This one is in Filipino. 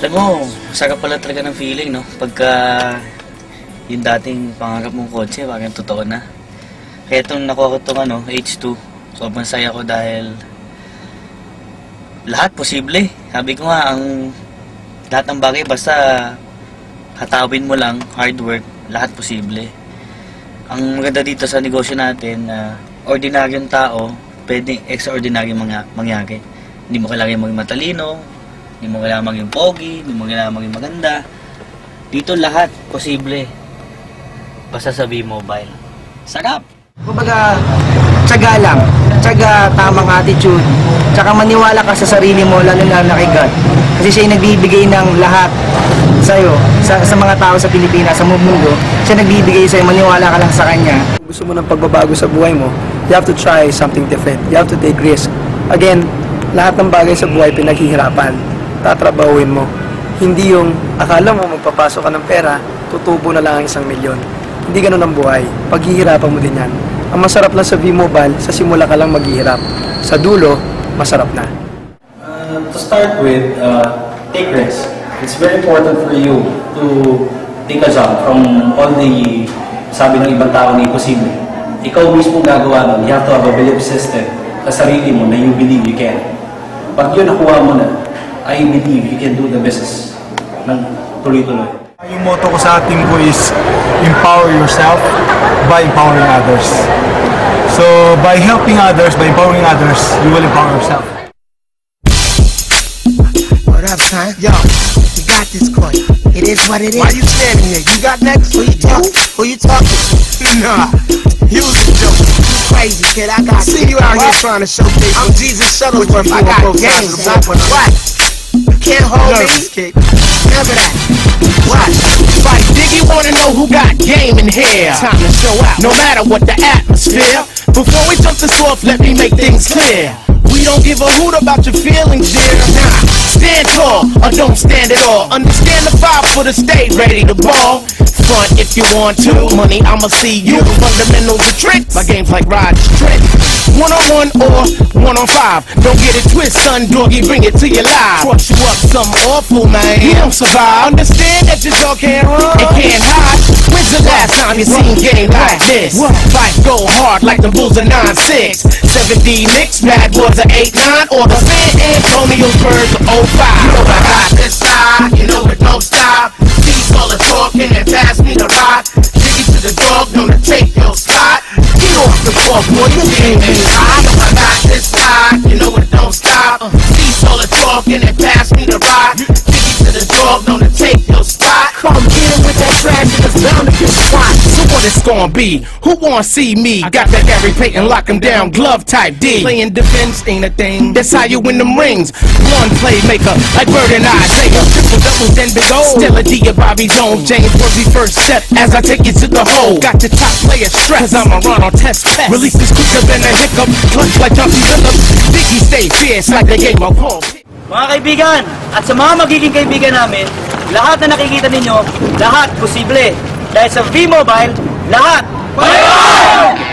Alam mo, sarap pala talaga ng feeling, no? Pagka yung dating pangarap mong kotse, parang totoo na. Kaya itong nakuha ko itong H2, sobrang saya ko dahil lahat posible. Sabi ko nga, lahat ng bagay basta hatawin mo lang, hard work, lahat posible. Ang maganda dito sa negosyo natin, ordinaryong tao, pwedeng extraordinary mangyari. Hindi mo kailangan maging matalino, hindi mo kailangan maging pogi, hindi mo kailangan maging maganda. Dito lahat posible. Basta sa V-Mobile. Sarap! Kumbaga, tiyaga lang. Tiyaga, tamang attitude. Tsaka maniwala ka sa sarili mo, lalo na kay God. Kasi siya yung nagbibigay ng lahat sa'yo, sa mga tao sa Pilipinas, sa mundo. Siya nagbibigay sa'yo, maniwala ka lang sa Kanya. Kung gusto mo ng pagbabago sa buhay mo, you have to try something different. You have to take risk. Again, lahat ng bagay sa buhay pinaghihirapan. Tatrabahuin mo. Hindi yung akala mo magpapasok ka ng pera, tutubo na lang ang 1 milyon. Hindi ganun ang buhay. Paghihirapan mo din yan. Ang masarap lang sa V-Mobile, sa simula ka lang maghihirap. Sa dulo, masarap na. To start with, take risks. It's very important for you to take a jump from all the sabi ng ibang tao na imposible. Ikaw mismo gagawa nun. You have to have a belief system sa sarili mo na you believe you can. Pag yun nakuha mo na, I believe you can do the business ng tuloy-tuloy. Yung motto ko sa team ko is empower yourself by empowering others. So by helping others, by empowering others, you will empower yourself. What up, son? Yo, we got this coin. It is what it is. Why you standing here? You got next? Who you talking? Who you talking? Nah, you was a joke. You crazy, kid. I got see you out here trying to showcase. I'm Jesus Shuttlesworth. I got game, son. What? You can't hold me. Remember that. What? Fight Diggy wanna know who got game in here. Time to show out, no matter what the atmosphere. Before we jump this off, let me make things clear. We don't give a hoot about your feelings, dear. Nah, stand tall or don't stand at all. Understand the vibe for the state, ready to ball. Front if you want to, money I'ma see you. Fundamentals of tricks, my game's like Rod's trick. 1-on-1 or 1-on-5. Don't get it twist, son, doggy, bring it to your live. Crush you up, some awful man. He don't survive. Understand that your dog can't run, it can't hide. When's the last time you seen game like this? Fight go hard like the Bulls of 9-6. 7D Knicks, Bad Boys of 8-9, or the San Antonio Spurs of 05. You know I got this side, you know it don't stop. These all the talking and pass me the rock. Jiggy to the dog, known to take your spot. Get off the floor, boy, you ain't high. You know I got this side, you know it don't stop. These all the talking and pass me the rock. Jiggy to the dog, known to take your spot. Come in with that trash and it's bound to get shot. So what it's gonna be? Who wanna see me? I got that Gary Payton, lock him down, glove type D. Playing defense ain't a thing, that's how you win them rings. One playmaker, like Bird and Isaiah. Triple doubles and big O. Still a D of Bobby Jones. James Worthy first step as I take you to the hole. Got your top player stress, cause I'm a run on test pest. Release this quicker than a hiccup, clutch like Johnson Phillips. Diggy stay fierce like the game of home. Mga kaibigan, at sa mga magiging kaibigan namin, lahat na nakikita ninyo, lahat posible. Dahil sa V-Mobile, lahat! Bye!